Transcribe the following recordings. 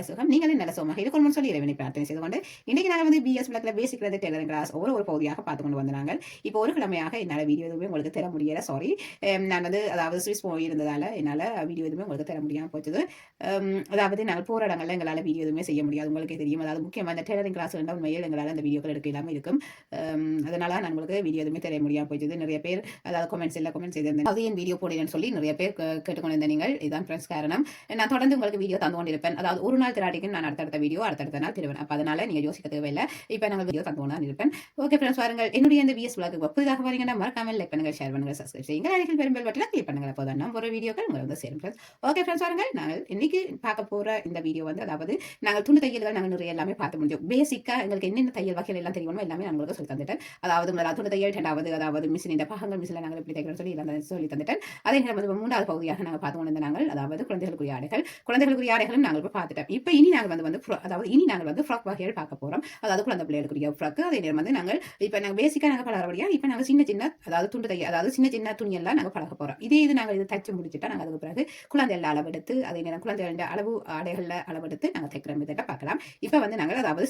சுகம் நீங்களும் நல்ல சுகமாக இருக்கணும்னு சொல்லி இறைவனை பிரார்த்தனை செய்து கொண்டு இன்னைக்கு நாங்கள் வந்து பிஎஸ் பிளாக்ல பேசிக் டெய்லரிங் கிளாஸ் ஒரு பகுதியாக பார்த்து கொண்டு வந்தாங்க. இப்போ ஒரு கிழமையாக என்னால் வீடியோ எதுவுமே உங்களுக்கு தர முடியல. சாரி, நான் வந்து அதாவது ஸ்விஸ் போயிருந்ததால என்னால் வீடியோ எதுவுமே உங்களுக்கு தர முடியாமல் போச்சது. அதாவது நாங்கள் போகிற இடங்கள்ல எங்களால் வீடியோ எதுவுமே செய்ய முடியாது, உங்களுக்கு தெரியும். அதாவது முக்கியமாக இந்த டெய்லரிங் கிளாஸ் இருந்தால் உண்மையில் எங்களால் அந்த வீடியோக்கள் எடுக்க இல்லாமல் இருக்கும். அதனால நான் உங்களுக்கு வீடியோ எதுவுமே தர முடியாமல் போச்சது. நிறைய பேர் அதாவது கமெண்ட்ஸ் செய்திருந்தேன், அது என் வீடியோ போடுறேன்னு சொல்லி நிறைய பேர் கேட்டுக்கொண்டிருந்த நீங்கள். இதுதான் ஃப்ரெண்ட்ஸ் காரணம். நான் தொடர்ந்து உங்களுக்கு வீடியோ தந்து கொண்டிருப்பேன். அதாவது ஒரு நாள் திராட்டிக்கும் நான் அடுத்தடுத்த வீடியோ அடுத்தடுத்த நாள் தருவேன். அப்போ அதனால நீங்க யோசிக்க தேவையில்லை. இப்போ நாங்கள் வீடியோ தந்து கொண்டு இருப்பேன். ஓகே ஃப்ரெண்ட்ஸ், பாருங்கள் என்னுடைய இந்த விஎஸ் விளாக்கு புதிதாக பாருங்கன்னா மறக்காமல் லைக் பண்ணுங்க, ஷேர் பண்ணுங்க, சப்ஸ்கிரைப் செய்யுங்க, அருகில் பெரும்பல் பட்டனை கிளிக் பண்ணுங்க. அப்போதான் நம்ம ஒரு வீடியோக்கள் உங்களை வந்து சேரும் ஃப்ரெண்ட்ஸ். ஓகே ஃப்ரெண்ட்ஸ், பாருங்கள் நாங்கள் இன்னைக்கு பார்க்க போற இந்த வீடியோ வந்து அதாவது நாங்கள் துண்டு தையல்கள் நாங்கள் நிறைய எல்லாமே பார்த்து முடிஞ்சோம். பேசிக்கா எங்களுக்கு என்னென்ன தையல் வகைகள் எல்லாம் தெரியுமோ எல்லாமே நான் உங்களுக்கு சொல்லி தந்துட்டேன். அதாவது முதலாவது துண்டு தையல், இரண்டாவது அதாவது மிஷின் இந்த பாகங்கள் மிஷினில் நாங்கள் எப்படி தைக்கிறோம் சொல்லி தந்துட்டேன். அதே நேரம் மூன்றாவது பகுதியாக நாங்கள் பார்த்து கொண்டு நாங்கள் அதாவது குழந்தைகளுக்குரிய ஆடைகளும் நாங்கள் இப்போ பார்த்துட்டோம். இப்போ இனி நாங்கள் வந்து ஃப்ராக் வகைகள் பார்க்க போறோம். அதாவது குழந்தை பிள்ளைகளுக்குரிய ஃப்ராக். அதே நேரம் வந்து நாங்கள் இப்போ நாங்கள் பேசிக்கா நாங்கள் பழகிறபடியா இப்போ நாங்கள் சின்ன அதாவது துண்டு தையல் அதாவது சின்ன துணியெல்லாம் நாங்கள் பழக போறோம். இது நாங்கள் இது தச்சு முடிச்சுட்டா நாங்கள் அதுக்கு பிறகு குழந்தைகள் அளவெடுத்து அதே நேரம் குழந்தைகள அளவு ஆடைகளில் அளவெடுத்து நாங்கள் தைக்கிற மெத்தட்டை பார்க்கலாம். இப்போ வந்து நாங்கள் அதாவது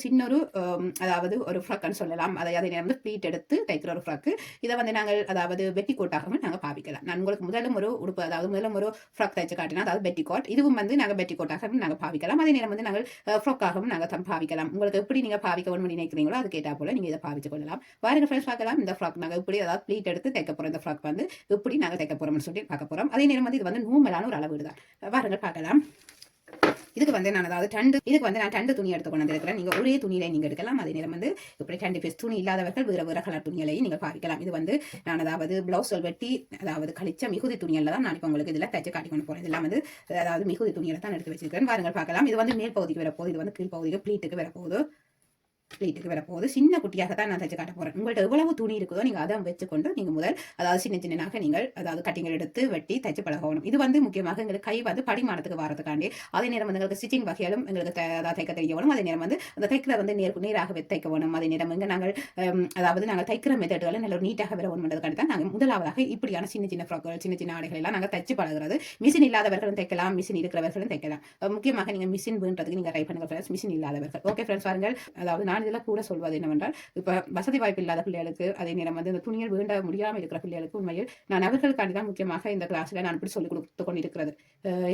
அதாவது ஒரு ஃப்ராக்னு சொல்லலாம். அதே நேரம் வந்து ப்ளீட் எடுத்து தைக்கிற ஒரு ஃப்ராக்கு. இதை வந்து நாங்கள் அதாவது பெட்டி கோட்டாகவும் நாங்கள் பாவிக்கலாம். நான் உங்களுக்கு முதலும் ஒரு உடுப்பு அதாவது ஒரு ஃப்ராக் தைச்சு காட்டினா அதாவது பெட்டி கோட். இதுவும் வந்து நாங்கள் பெட்டி கோட்டாகவும் நாங்கள் பாவிக்கலாம். அதே நேரம் வந்து நாங்கள் ஃப்ராக்காகவும் நாங்கள் பாவிக்கலாம். உங்களுக்கு எப்படி நீங்க பாவிக்கணும்னு நினைக்கிறீங்களோ அது கேட்டா போல நீங்க இதை பாவிச்சு கொள்ளலாம். வாருங்க ஃப்ரெண்ட்ஸ், பார்க்கலாம் இந்த ஃப்ராக் நாங்கள் இப்படி அதாவது ப்ளீட் எடுத்து தைக்க போறோம். இந்த ஃப்ராக் வந்து இப்படி நாங்கள் தைக்க போறோம்னு சொல்லி பார்க்க போறோம். அதே நேரம் வந்து இது வந்து நூமலான ஒரு அளவீடு தான். வாருங்க பார்க்கலாம். இதுக்கு வந்து நான் அதாவது நான் 2 துணி எடுத்து கொண்டு வந்திருக்கிறேன். நீங்க ஒரே துணியில நீங்க எடுக்கலாம். அதே நேரம் வந்து இப்படி 2 பீஸ் துணி இல்லாதவர்கள் வேற கலர் துணிகளையும் நீங்க பாவிக்கலாம். இது வந்து நான் அதாவது பிளவுஸ் வெட்டி அதாவது கழிச்ச மிகுதி துணியில தான் நான் இப்போ உங்களுக்கு இதுல தைச்சு காட்டி கொண்டு போறேன். இதெல்லாம் வந்து அதாவது மிகுதி துணியில தான் எடுத்து வச்சிருக்கேன். பாருங்கள் பார்க்கலாம். இது வந்து மேல் பகுதிக்கு வரப்போகுது, இது வந்து கீழ் பகுதிக்கு ப்ளீட்டுக்கு வரப்போகுது. சின்ன குட்டியாக தான் நான் தைச்சு காட்ட போறேன். உங்கள்ட்ட எவ்வளவு துணி இருக்குதோ நீங்க அதை வச்சுக்கொண்டு நீங்க முதல் அதாவது சின்னதாக நீங்கள் அதாவது கட்டிங்கள் எடுத்து வெட்டி தைச்சு பழகணும். இது வந்து முக்கியமாக எங்களுக்கு கை வந்து படிமானத்துக்கு வரதுக்காண்டி. அதே நேரம் வந்து எங்களுக்கு ஸ்டிச்சிங் வகையாலும் எங்களுக்கு தைக்க தெரியணும். அதே நேரம் வந்து அந்த தைக்கிற வந்து நேராக தைக்க வேணும். அதே நேரம் வந்து நாங்கள் அதாவது நாங்கள் தைக்கிற மெத்தடுகளை நல்ல நீட்டாக வரணுன்றதுக்காண்டி தான் நாங்கள் முதலாவதாக இப்படியான சின்ன ஃப்ராக்குகள் சின்ன ஆடைகள் எல்லாம் நாங்கள் தைச்சு பழகிறது. மிஷின் இல்லாதவர்களும் தைக்கலாம், மிஷின் இருக்கிறவர்களும் தைக்கலாம். முக்கியமாக நீங்க மிஷின் வேண்டதுக்கு நீங்க ட்ரை பண்ணுங்க ஃப்ரெண்ட்ஸ், மிஷின் இல்லாதவர்கள். ஓகே ஃப்ரெண்ட்ஸ், பாருங்கள். அதாவது நான் இதெல்லாம் கூட சொல்வது என்னவென்றால் இப்ப வசதி வாய்ப்பு இல்லாத பிள்ளைகளுக்கு அதே நேரம் வந்து இந்த துணிகள் வேண்ட முடியாமல் இருக்கிற பிள்ளைகளுக்கு உண்மையில் நான் அவர்களுக்காண்டி தான் முக்கியமாக இந்த கிளாஸ்ல நான் இப்படி சொல்லிக் கொடுத்து கொண்டிருக்கிறது.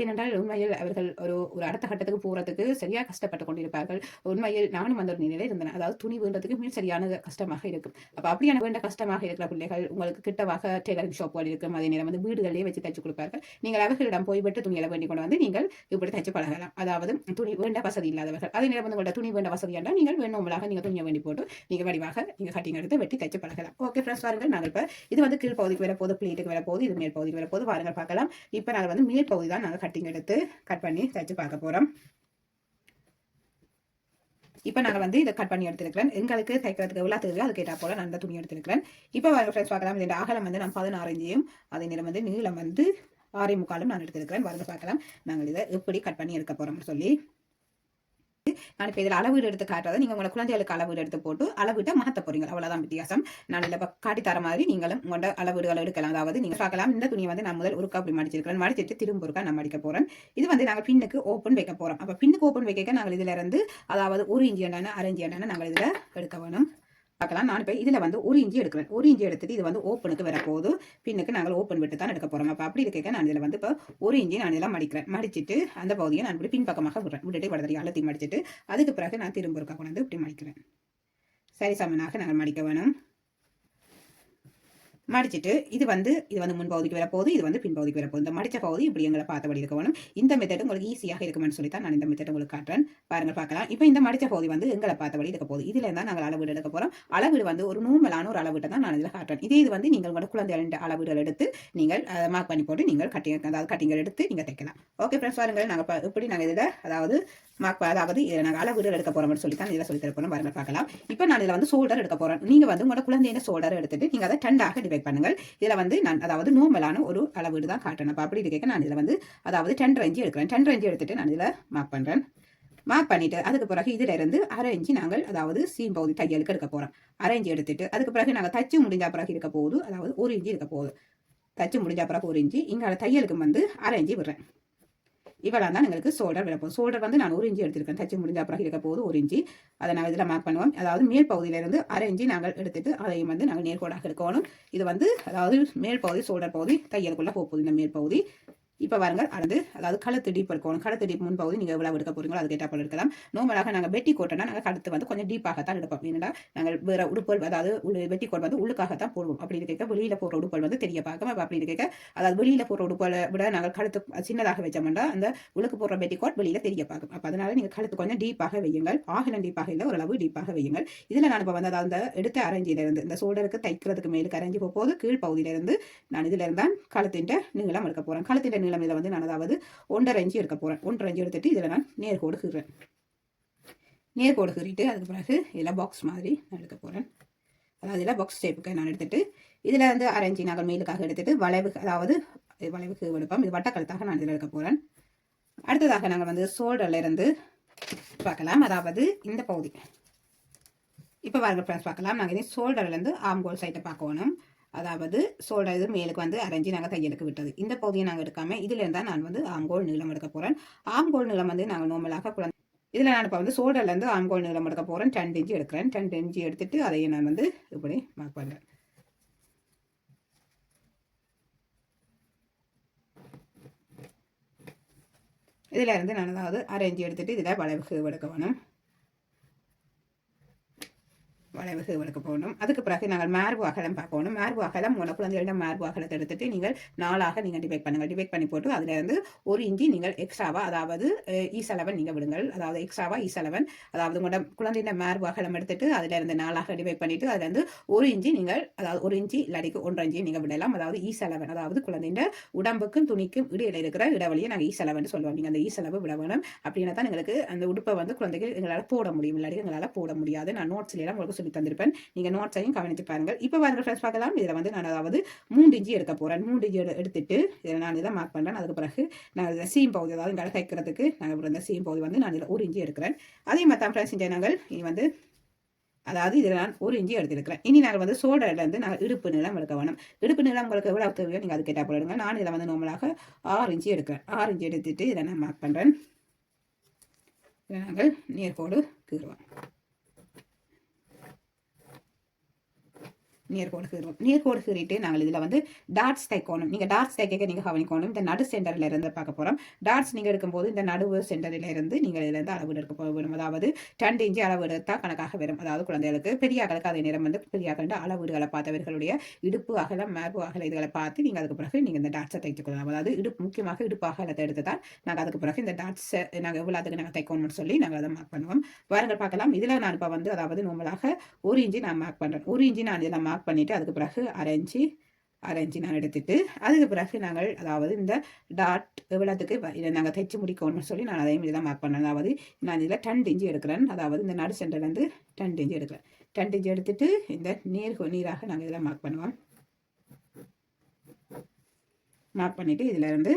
ஏனென்றால் உண்மையில் அவர்கள் ஒரு அடுத்த கட்டத்துக்கு போறதுக்கு சரியா கஷ்டப்பட்டு கொண்டிருப்பார்கள். உண்மையில் நானும் அந்த ஒரு நிலையில இருந்தேன். அதாவது துணி வேண்டதுக்கு மிக சரியான கஷ்டமாக இருக்கும். அப்ப அப்படியான வேண்ட கஷ்டமாக இருக்கிற பிள்ளைகள் உங்களுக்கு கிட்டவாக டெய்லரிங் ஷாப்புகள் இருக்கும். அதே நேரம் வந்து வீடுகளிலே வச்சு தைச்சு கொடுப்பார்கள். நீங்கள் அவர்களிடம் போய் விட்டு துணிகளை வேண்டி கொண்டு வந்து நீங்கள் இப்படி தைச்சு பழகலாம். அதாவது துணி வேண்ட வசதி இல்லாதவர்கள். அதே நேரம் வந்து உங்களோட துணி வேண்ட வசதி என்றால் நீங்கள் வேணுமலாக நீங்க துணியை வேண்டி போட்டு நீங்க வடிவாக நீங்க கட்டிங் எடுத்து வெட்டி தைச்சு பழகலாம். ஓகே ஃப்ரெண்ட்ஸ், பாருங்கள். நாங்கள் இப்ப இது வந்து கீழ் பகுதிக்கு வரப்போகுது, ப்ளீட்டுக்கு வரப்போகுது, இது மேல் பகுதிக்கு வரப்போகுது. வாருங்கள் பார்க்கலாம். இப்ப நாங்கள் வந்து மேல் பகுதி தான் நாங்கள் கட்டிங் எடுத்து கட் பண்ணி தைச்சு பார்க்க போறோம். இப்போ நாங்கள் வந்து இதை கட் பண்ணி எடுத்துருக்கிறேன். எங்களுக்கு தைக்கிறதுக்கு எவ்வளோ தேவையோ அது கேட்டா போல நான் அந்த துணி எடுத்துருக்கிறேன். இப்போ ஃப்ரெண்ட்ஸ் பார்க்கலாம். இந்த அகலம் வந்து நான் 16 இன்ச்சையும் அதே நேரம் வந்து நீளம் வந்து 6.25 நான் எடுத்துருக்கிறேன். வாருங்க பார்க்கலாம் நாங்கள் இதை எப்படி கட் பண்ணி எடுக்க போறோம்னு சொல்லி. நான் இப்போ இதில் அளவீடு எடுத்து காட்டுறதை நீங்கள் உங்களை குழந்தைகளுக்கு அளவீடு எடுத்து போட்டு அளவீட்டை மாற்ற போறீங்க. அவ்வளோதான் வித்தியாசம். நான் இதில் காட்டி தர மாதிரி நீங்களும் உங்களோட அளவீடுகளை எடுக்கலாம். அதாவது நீங்கள் பார்க்கலாம். இந்த துணியை வந்து நான் முதல் ஒருக்கா அப்படி மடிச்சிருக்கிறேன். மடிச்சிட்டு திரும்ப ஒருக்கா நான் மடிக்க போறேன். இது வந்து நாங்கள் பின்னுக்கு ஓப்பன் வைக்க போறோம். அப்போ பின்னுக்கு ஓப்பன் வைக்க நாங்கள் இதுல இருந்து அதாவது 1 இன்ச்சு எண்ணெய் 1/2 இன்ச்சு எண்ணெய் நாங்கள் இதில் எடுக்க வேணும். பார்க்கலாம். நான் இப்போ இதில் வந்து 1 இன்ச்சு எடுக்கிறேன். 1 இன்ச்சு எடுத்துட்டு இது வந்து ஓப்பனுக்கு வரப்போகுது. பின்னுக்கு நாங்கள் ஓப்பன் விட்டு தான் எடுக்க போறோம். அப்போ அப்படி இருக்க நான் இதில் வந்து இப்போ 1 இன்ச்சு நான் இதெல்லாம் மடிக்கிறேன். மடிச்சிட்டு அந்த பகுதியை நான் இப்படி பின்பக்கமாக விட்டுட்டு வடதறி அழுத்தி மடிச்சிட்டு அதுக்கு பிறகு நான் திரும்ப ஒருக்கா கொண்டு வந்து இப்படி மடிக்கிறேன். சரி சமனாக நாங்கள் மடிக்க வேணும். மடிச்சிட்டு இது வந்து முன்பகுதிக்கு வரப்போகுது, இது வந்து பின்பகுதிக்கு வரப்போகுது. இந்த மடிச்ச பகுதி இப்படி எங்களை பார்த்தபடி இருக்க வேணும். இந்த மெத்தட் உங்களுக்கு ஈஸியாக இருக்குமென்னு சொல்லி தான் நான் இந்த மெத்தட் உங்களுக்கு காட்டுறேன். பாருங்கள் பார்க்கலாம். இப்போ இந்த மடிச்ச பகுதி வந்து எங்களை பார்த்தபடி இருக்க போகுது. இதுல இருந்தால் நாங்கள் அளவீடு எடுக்க போறோம். அளவீடு வந்து ஒரு நூமலான ஒரு அளவீட்டை தான் நான் இதில் காட்டுறேன். இது வந்து நீங்கள் உங்களோட குழந்தைகளின் அளவீடுகள் எடுத்து நீங்கள் மார்க் பண்ணி போட்டு நீங்கள் கட்டிங்கள் எடுத்து நீங்கள் தைக்கலாம். ஓகே ஃப்ரெண்ட்ஸ், பாருங்கள். நாங்கள் இப்படி நாங்கள் இதில் அதாவது அதாவது நாங்கள் அளவீடு எடுக்க போறோம்னு சொல்லி தான் இதில் சொல்லி தர போறோம். பாருங்கள் பார்க்கலாம். இப்போ நான் இதில் வந்து ஷோல்டர் எடுக்க போறேன். நீங்க வந்து உங்களோட குழந்தைய ஷோல்டர் எடுத்துட்டு நீங்க அதை 2ஆக டிவைட் பண்ணுங்கள். இதுல வந்து நான் அதாவது நோமலான ஒரு அளவீடு தான் காட்டணும். அப்ப அப்படி இருக்க நான் இதுல வந்து அதாவது 10 இன்ச்சு எடுக்கிறேன். 10 இன்ச்சு எடுத்துட்டு நான் இதுல மார்க் பண்றேன். மார்க் பண்ணிட்டு அதுக்கு பிறகு இதுல இருந்து 1/2 இன்ச்சு நாங்கள் அதாவது சீம் பகுதி தையலுக்கு எடுக்க போறோம். 1/2 இன்ச்சு எடுத்துட்டு அதுக்கு பிறகு நாங்கள் தச்சு முடிஞ்ச பிறகு இருக்க போகுது அதாவது 1 இன்ச்சு இருக்க போகுது. தச்சு முடிஞ்ச பிறகு 1 இன்ச்சு இங்க தையலுக்கு வந்து 1/2 இன்ச்சு விடுறேன். இவ்வளோ தான் எங்களுக்கு ஷோல்டர் விடப்போம். ஷோல்டர் வந்து நான் 1 இன்ச்சு எடுத்திருக்கேன். தச்சு முடிஞ்ச அப்புறம் இருக்க போது 1 இன்ச்சு. அதை நாங்கள் இதில் மார்க் பண்ணுவோம். அதாவது மேல் பகுதியிலிருந்து 1/2 இன்ச்சு நாங்கள் எடுத்துட்டு அதையும் வந்து நாங்கள் நேர்கோடாக எடுக்கணும். இது வந்து அதாவது மேல் பகுதி ஷோல்டர் பகுதி தையலுக்குள்ளே போகுது இந்த மேல் பகுதி. இப்போ பாருங்கள் அடுத்து அதாவது கழுத்து டீப் இருக்கணும். கழுத்து டீப் முன்பகுதி நீங்கள் எவ்வளவு எடுக்க போறீங்களோ அதுக்கு ஏற்றாப்புல எடுக்கலாம். நார்மலாக நாங்கள் வெட்டி கோட்டனா நாங்கள் கழுத்து வந்து கொஞ்சம் டீப்பாகத்தான் எடுப்போம். ஏன்னா நாங்கள் வேற உடுப்புகள் அதாவது வெட்டி கோட் வந்து உள்ளுக்காகத்தான் போடுவோம். அப்படி இருக்க வெளியில போடுற உடுப்புகள் வந்து தெரிய பார்க்கும். அப்படி இருக்க அதாவது வெளியில போடுற உடுப்புகளை விட நாங்கள் கழுத்து சின்னதாக வச்சோம்னா அந்த உள்ளுக்கு போடுற வெட்டி கோட் வெளியில தெரிய பார்க்கும். அப்போ அதனால நீங்கள் கழுத்து கொஞ்சம் டீப்பாக வையுங்கள். ஆகிலம் டீப்பாக இல்லை, ஓரளவு டீப்பாக வையுங்கள். இதில் நான் இப்போ வந்து அதாவது எடுத்த அரஞ்சிலிருந்து இந்த ஷோல்டருக்கு தைக்கிறதுக்கு மேலுக்கு அரஞ்சி போது கீழ் பகுதியிலிருந்து நான் இதில் இருந்தான் கழுத்தின் நீளம் எடுக்க போறேன். கழுத்தின் நீளம் இதில் வந்து நான் அதாவது 1.5 இன்ச்சு எடுக்க போறேன். 1.5 இன்ச்சு எடுத்துட்டு இதில் நான் நேர்கோடு கீறேன். நேர்கோடு கீறிட்டு அதுக்கு பிறகு இதில் பாக்ஸ் மாதிரி நான் எடுக்க போறேன். அதாவது இதில் பாக்ஸ் ஷேப்புக்கு நான் எடுத்துட்டு இதில் வந்து 1/2 இன்ச்சு நாங்கள் மேலுக்காக எடுத்துட்டு வளைவு அதாவது வளைவுக்கு எடுப்போம். இது வட்டக்கழுத்தாக நான் இதில் எடுக்க போறேன். அடுத்ததாக நாங்கள் வந்து ஷோல்டர்ல இருந்து பார்க்கலாம். அதாவது இந்த பகுதி இப்போ பாருங்க ஃப்ரெண்ட்ஸ் பார்க்கலாம். நாங்கள் இனி ஷோல்டர்லேருந்து ஆம்கோல் சைட்டை பார்க்கணும். அதாவது ஷோல்டர் இது மேலுக்கு வந்து அரேஞ்சி நாங்கள் தையலுக்கு விட்டது. இந்த பகுதியை நாங்கள் எடுக்காமல் இதில் இருந்தால் நான் வந்து ஆம்கோல் நீளம் எடுக்க போகிறேன். ஆம்கோல் நீளம் வந்து நாங்கள் நார்மலாக குழந்தை இதில் நான் இப்போ வந்து ஷோல்டர்லேருந்து ஆம்கோல் நீளம் எடுக்க போகிறேன். 2 இன்ச்சு எடுக்கிறேன். 2 இன்ச்சு எடுத்துட்டு அதையும் நான் வந்து இப்படி மார்க் பண்ணுறேன். இதில் இருந்து நான் அதாவது 1/2 இன்ச்சு எடுத்துட்டு இதில் வளைவு எடுக்க வேணும். வளைவு எடுக்க போகணும். அதுக்கு பிறகு நாங்கள் மார்பு அகலம் பார்க்கணும். மார்பு அகலம் உங்களை குழந்தைகளிடம் மார்பு அகலத்தை எடுத்துட்டு நீங்கள் 4ஆக நீங்கள் டிவைட் பண்ணுங்கள். டிவைட் பண்ணி போட்டு அதில் இருந்து 1 இன்ச்சு நீங்கள் எக்ஸ்ட்ராவா அதாவது E11 நீங்கள் விடுங்கள். அதாவது எக்ஸ்ட்ராவா E11 அதாவது உங்களோட குழந்தையோட மார்பு அகலம் எடுத்துட்டு அதில் இருந்து 4ஆக டிவைட் பண்ணிட்டு அதில் இருந்து 1 இன்ச்சு நீங்கள் அதாவது 1 இன்ச்சு இல்லாட்டிக்கு 1.5 இன்ச்சு நீங்கள் விடலாம். அதாவது E11 அதாவது குழந்தையோட உடம்புக்கும் துணிக்கும் இடையில இருக்கிற இடைவெளியை நாங்கள் E11 சொல்லுவோம். நீங்கள் அந்த E11 விட வேணும். அப்படின்னா தான் எங்களுக்கு அந்த உடுப்பை வந்து குழந்தைகள் எங்களால் போட முடியும். இல்லாட்டி எங்களால் போட முடியாது. நான் நோட்ஸ்ல எல்லாம் உங்களுக்கு சொல்லி தந்திருப்பேன். நீங்க நோட்ஸையும் கவனித்து பாருங்கள். இப்போ பாருங்க ஃப்ரெண்ட்ஸ் பார்க்கலாம். இதில் வந்து நான் அதாவது 3 இன்ச்சு எடுக்க போறேன். 3 இன்ச்சு எடுத்துட்டு இதில் நான் இதை மார்க் பண்றேன். அதுக்கு பிறகு நான் இதில் சீம் பகுதி அதாவது இங்கே தைக்கிறதுக்கு நாங்கள் இந்த சீம் பகுதி வந்து நான் இதில் 1 இன்ச்சு எடுக்கிறேன். அதே மாதிரி தான் ஃப்ரெண்ட்ஸ் நாங்கள் இனி வந்து அதாவது இதில் நான் 1 இன்ச்சு எடுத்துருக்கிறேன். இனி நாங்கள் வந்து ஷோல்டர்ல இருந்து நாங்கள் இடுப்பு நீளம் எடுக்க வேணும். இடுப்பு நீளம் உங்களுக்கு எவ்வளவு தேவையோ நீங்கள் அது கேட்டால் போடுங்க. நான் இதில் வந்து நார்மலாக 6 இன்ச்சு எடுக்கிறேன். 6 இன்ச்சு எடுத்துட்டு இதை நான் மார்க் பண்றேன். இதை நாங்கள் நேர்கோடு கீறுவோம். நேர்கோடு கீறிட்டு நாங்கள் இதில் வந்து டாட்ஸ் தைக்கணும். நீங்கள் டாட்ஸ் தைக்க நீங்கள் கவனிக்கணும். இந்த நடு சென்டரில் இருந்து பார்க்க போகிறோம். டாட்ஸ் நீங்கள் எடுக்கும்போது இந்த நடுவு சென்டரில் இருந்து நீங்கள் இதில் இருந்து அளவு எடுக்க போகணும். அதாவது 2 இன்ச்சு அளவு எடுத்தால் கணக்காக வரும். அதாவது குழந்தைகளுக்கு பெரியாக்களுக்கு அதே நேரம் வந்து பெரியாக்கள் அளவீடுகளை பார்த்தவர்களுடைய இடுப்பு அகலம் மார்பு அகல இதுகளை பார்த்து நீங்கள் அதுக்கு பிறகு நீங்கள் இந்த டாட்ஸை தைத்துக்கொள்ளலாம். அதாவது முக்கியமாக இடுப்பு அகலத்தை எடுத்து தான் நாங்கள் அதுக்கு பிறகு இந்த டாட்ஸை நாங்கள் எவ்வளோத்துக்கு நாங்கள் தைக்கணும்னு சொல்லி நாங்கள் அதை மார்க் பண்ணுவோம். வாருங்கள் பார்க்கலாம். இதில் நான் இப்போ வந்து அதாவது நார்மலாக 1 இன்ச்சு நான் மார்க் பண்ணுறேன். 1 இன்ச்சு நான் இதில் மார்க் பண்ணிட்டு அதுக்கு பிறகு 1/2 இன்ச்சு நான் எடுத்துட்டு அதுக்கு பிறகு நாங்கள் அதாவது இந்த டாட் எவ்வளவுக்கு இதை நாங்கள் தைச்சு முடிக்கணும்னு சொல்லி நான் அதையும் இதெல்லாம் மார்க் பண்ணேன். அதாவது நான் இதில் 2 இன்ச்சு எடுக்கிறேன். அதாவது இந்த நடு சென்டர்லேருந்து 2 இன்ச்சு எடுக்கிறேன். 2 இன்ச்சு எடுத்துட்டு இந்த நீராக நாங்கள் இதெல்லாம் மார்க் பண்ணுவோம். மார்க் பண்ணிட்டு இதுல இருந்து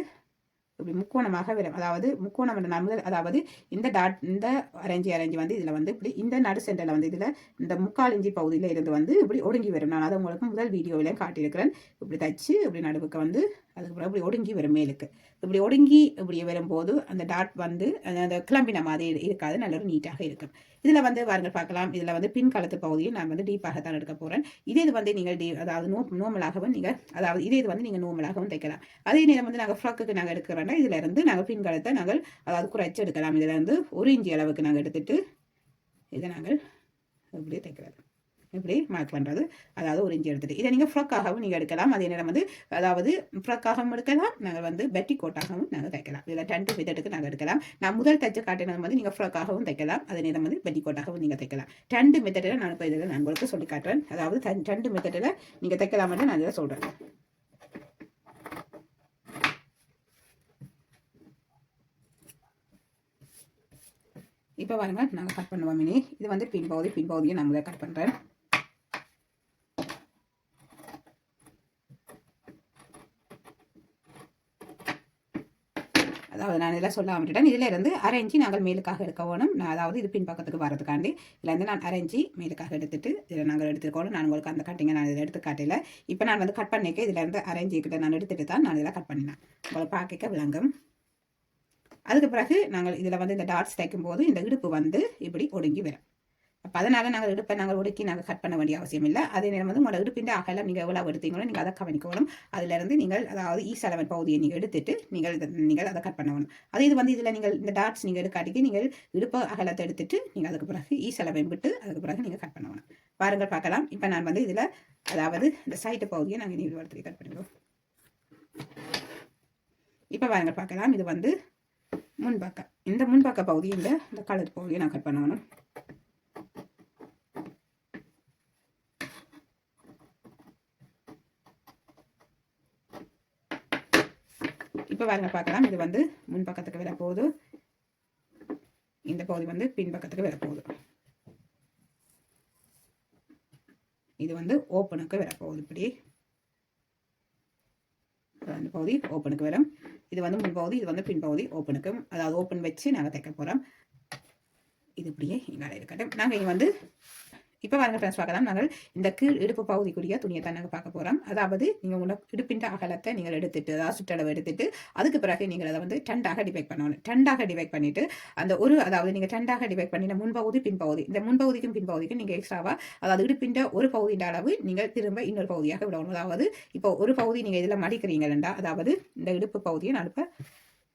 இப்படி முக்கோணமாக வரும். அதாவது முக்கோணம் முதல் அதாவது இந்த டாட் இந்த அரேஞ்சி வந்து இதில் வந்து இப்படி இந்த நடு சென்டரில் வந்து இதில் இந்த 3/4 இன்ச்சு பகுதியில் இருந்து வந்து இப்படி ஒடுங்கி வரும். நான் அதை உங்களுக்கு முதல் வீடியோவிலையும் காட்டியிருக்கிறேன். இப்படி தைச்சு இப்படி நடுவுக்கு வந்து அதுக்கப்புறம் இப்படி ஒடுங்கி வரும் மேலுக்கு. இப்படி ஒடுங்கி இப்படி வரும்போது அந்த டாட் வந்து அந்த கிளம்பின மாதிரி இருக்காது, நல்ல ஒரு நீட்டாக இருக்கும். இதில் வந்து வாருங்கள் பார்க்கலாம். இதில் வந்து பின் கழுத்து பகுதியை நான் வந்து டீப்பாகத்தான் எடுக்க போகிறேன். இது வந்து நீங்கள் அதாவது நோமலாகவும் நீங்கள் அதாவது இது வந்து நீங்கள் நோமலாகவும் தைக்கலாம். அதே நேரம் வந்து நாங்கள் ஃப்ராக்குக்கு நாங்கள் எடுக்கிறோன்னா இதில் இருந்து நாங்கள் பின் கழுத்தை நாங்கள் அதாவது குறைச்சி எடுக்கலாம். இதில் இருந்து 1 இன்ச்சு அளவுக்கு நாங்கள் எடுத்துட்டு இதை நாங்கள் இப்படி தைக்கிறது இப்படி மார்க் பண்ணுறது. அதாவது 1 இன்ச்சு எடுத்துட்டு இதை நீங்கள் ஃப்ராக்காகவும் நீங்கள் எடுக்கலாம். அதே நேரம் வந்து அதாவது ஃப்ராக்காகவும் எடுக்கலாம். நாங்கள் வந்து பெட்டி கோட்டாகவும் நாங்கள் தைக்கலாம். இதில் 2 மெத்தடுக்கு நாங்கள் எடுக்கலாம். நான் முதல் தைச்ச காட்டினது வந்து நீங்கள் ஃப்ராக்காகவும் தைக்கலாம். அதே நேரம் வந்து பெட்டி கோட்டாகவும் நீங்கள் தைக்கலாம். 2 மெத்தடில் நான் இப்போ இதில் நான் உங்களுக்கு சொல்லி காட்டுறேன். அதாவது 2 மெத்தடில் நீங்கள் தைக்கலாம்னு நான் இதில் சொல்கிறேன். இப்போ பாருங்க நாங்கள் கட் பண்ணுவோம். இனி இது வந்து பின்பகுதியை நான் முதல் கட் பண்ணுறேன். அதாவது நான் இதெல்லாம் சொல்ல விட்டுட்டேன். இதில் இருந்து 1/2 இன்ச்சு நாங்கள் மேலுக்காக எடுக்க வேணும். அதாவது இது பின் பக்கத்துக்கு வரதுக்காண்டி இதில் நான் 1/2 இன்ச்சு மேலுக்காக எடுத்துட்டு இதில் நாங்கள் எடுத்துக்கணும். நான் உங்களுக்கு அந்த கட்டிங்கை நான் இதில் எடுத்து காட்டல. இப்போ நான் வந்து கட் பண்ணிக்க இதில் இருந்து 1/2 இன்ச்சு கிட்ட நான் எடுத்துட்டு தான் நான் இதில் கட் பண்ணினேன். உங்களுக்கு பார்க்க விளங்கும். அதுக்கு பிறகு நாங்கள் இதில் வந்து இந்த டாட்ஸ் தைக்கும் போது இந்த இடுப்பு வந்து இப்படி ஒடுங்கி வரும். அப்போ அதனால நாங்கள் இடுப்பை நாங்கள் ஒடுக்கி நாங்கள் கட் பண்ண வேண்டிய அவசியம் இல்லை. அதே நேரம் வந்து உங்களோட இடுப்பின் அகலம் நீங்கள் எவ்வளோ எடுத்தீங்களோ நீங்கள் அதை கவனிக்கணும். அதிலிருந்து நீங்கள் அதாவது ஈ7 பகுதியை நீங்கள் எடுத்துட்டு நீங்கள் அதை கட் பண்ணணும். அதே இது வந்து இதில் நீங்கள் இந்த டாட்ஸ் நீங்கள் எடுக்காட்டிக்கு நீங்கள் இடுப்பு அகலத்தை எடுத்துட்டு நீங்கள் அதுக்கு பிறகு ஈ7 விட்டு அதுக்கு பிறகு நீங்கள் கட் பண்ணணும். பாருங்கள் பார்க்கலாம். இப்போ நான் வந்து இதில் அதாவது இந்த சைட்டு பகுதியை நாங்கள் நீர் வளர்த்து கட் பண்ணிடுவோம். இப்போ பாருங்கள் பார்க்கலாம். இது வந்து முன்பக்கம். இந்த முன்பக்க பகுதியை இந்த கலர் பகுதியை நான் கட் பண்ணணும். இப்போ பாருங்க பார்க்கலாம். இது வந்து முன்பக்கத்துக்கு வர போகுது. இந்த பகுதி வந்து பின்பக்கத்துக்கு வர போகுது. இது வந்து ஓப்பனுக்கு வர போகுது. இப்படி அந்த பகுதி ஓப்பனுக்கு வரும். இது வந்து முன்பகுதி, இது வந்து பின்பகுதி ஓப்பனுக்கு, அதாவது ஓப்பன் வச்சு நாங்கள் தைக்க போகிறோம். இது இப்படியே இங்கே இருக்கட்டும். நாங்கள் இங்கே வந்து இப்போ பாருங்க ஃப்ரெண்ட்ஸ் பார்க்கலாம். நாங்கள் இந்த கீழ் இடுப்பு பகுதிக்குரிய துணியை தான் நாங்கள் பார்க்க போகிறோம். அதாவது நீங்கள் உங்களை இடுப்பின் அகலத்தை நீங்கள் எடுத்துட்டு, அதாவது சுற்றளவு எடுத்துட்டு அதுக்கு பிறகு நீங்கள் அதை வந்து 2ஆக டிவைட் பண்ணணும். 2ஆக டிவைட் பண்ணிட்டு அந்த அதாவது நீங்கள் 2ஆக டிவைட் பண்ணின முன்பகுதி பின்பகுதி, இந்த முன்பகுதிக்கும் பின்பகுதிக்கும் நீங்கள் எக்ஸ்ட்ராவாக அதாவது இடுப்பின் ஒரு பகுதியின் அளவு நீங்கள் திரும்ப இன்னொரு பகுதியாக விடணும். அதாவது இப்போ ஒரு பகுதி நீங்கள் இதில் மடிக்கிறீங்களா, அதாவது இந்த இடுப்பு பகுதியை நான் இப்போ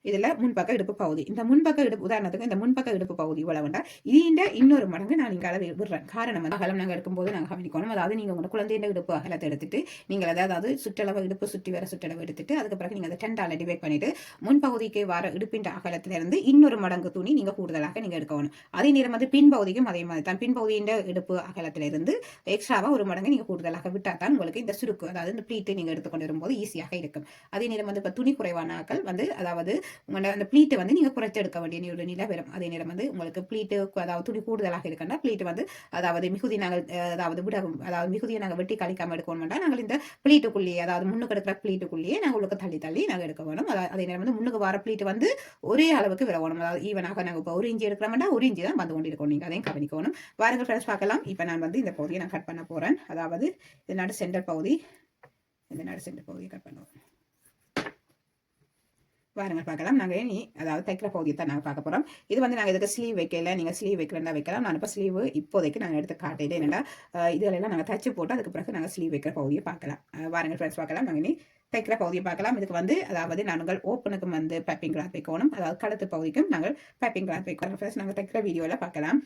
இதில் முன்பக்க இடுப்பு பகுதி, இந்த முன்பக்க இடுப்பு உதாரணத்துக்கு இந்த முன்பக்க இடுப்பு பகுதி இவ்வளவு வேண்டாம், இது இன்னொரு மடங்கு நான் இங்கே அளவு விடுறேன். காரணம் வந்து அகலம் நாங்கள் எடுக்கும்போது நாங்கள் கவனிக்கணும். அதாவது நீங்கள் உங்கள் குழந்தையின் இடுப்பு அகலத்தை எடுத்துட்டு நீங்கள் அதாவது சுற்றளவு இடுப்பு சுற்றி வர சுற்றளவு எடுத்துட்டு அதுக்கு பிறகு நீங்கள் அதை 2ஆல் டிவைட் பண்ணிட்டு முன்பகுதிக்கு வர இடுப்பின் அகலத்திலிருந்து இன்னொரு மடங்கு துணி நீங்கள் கூடுதலாக நீங்கள் எடுக்கணும். அதே நேரம் வந்து பின்பகுதிக்கும் அதே மாதிரி தான். பின்பகுதியின் இடுப்பு அகலத்திலிருந்து எக்ஸ்ட்ராவாக ஒரு மடங்கு நீங்கள் கூடுதலாக விட்டால் தான் உங்களுக்கு இந்த சுருக்கு, அதாவது இந்த ப்ளீட்டை நீங்கள் எடுத்துக்கொண்டு வரும்போது ஈஸியாக இருக்கும். அதே நேரம் வந்து இப்போ துணி குறைவான ஆக்கள் வந்து அதாவது உங்களோட அந்த ப்ளீட்டை வந்து நீங்கள் குறைச்சி எடுக்க வேண்டிய ஒரு நிலை வரும். அதே நேரம் வந்து உங்களுக்கு ப்ளீட்டு அதாவது துணி கூடுதலாக இருக்குன்னா ப்ளீட்டு வந்து அதாவது மிகுதி நாங்கள் அதாவது அதாவது மிகுதியை நாங்கள் வெட்டி கழிக்காமல் எடுக்கணும்னா நாங்கள் இந்த ப்ளீட்டுக்குள்ளேயே அதாவது முன்னுக்கு எடுக்கிற ப்ளீட்டுக்குள்ளேயே நாங்கள் உங்களுக்கு தள்ளி நாங்கள் எடுக்க வேணும். அதே நேரம் வந்து முன்னுக்கு வர ப்ளீட்டு வந்து ஒரே அளவுக்கு விரவணும். அதாவது ஈவனாக நாங்கள் இப்போ 1 இன்ச்சு எடுக்கிறோம்னா 1 இன்ச்சு தான் வந்து கொண்டு இருக்கணும். நீங்கள் அதையும் கவனிக்கணும். வாருங்கள் ஃப்ரெண்ட்ஸ் பார்க்கலாம். இப்போ நான் வந்து இந்த பகுதியை நான் கட் பண்ண போகிறேன். அதாவது இது நடு சென்டர் பகுதி, இந்த நடு சென்டர் பகுதியை கட் பண்ணுவோம். பாருங்கள் பார்க்கலாம். நாங்கள் இனி அதாவது தைக்கிற பகுதியை தான் நாங்கள் பார்க்க போகிறோம். இது வந்து நாங்கள் இதுக்கு ஸ்லீவ் வைக்கல, நீங்கள் ஸ்லீவ் வைக்கிறதா வைக்கலாம். நான் இப்போ ஸ்லீவ் இப்போதைக்கு நாங்கள் எடுத்து காட்டிட்டு என்னடா இதுகளெல்லாம் நாங்கள் தைச்சு போட்டு அதுக்கு பிறகு நாங்கள் ஸ்லீவ் வைக்கிற பகுதியை பார்க்கலாம். வாருங்கள் ஃப்ரெண்ட்ஸ் பார்க்கலாம். நாங்கள் இனி தைக்கிற பகுதியை பார்க்கலாம். இதுக்கு வந்து அதாவது நாங்கள் ஓப்பனுக்கும் வந்து பைப்பிங் கிளாத் வைக்கணும், அதாவது கழுத்து பகுதிக்கும் நாங்கள் பைப்பிங் கிளாத் வைக்கணும். ஃப்ரெண்ட்ஸ் நாங்கள் தைக்கிற வீடியோவில் பார்க்கலாம்.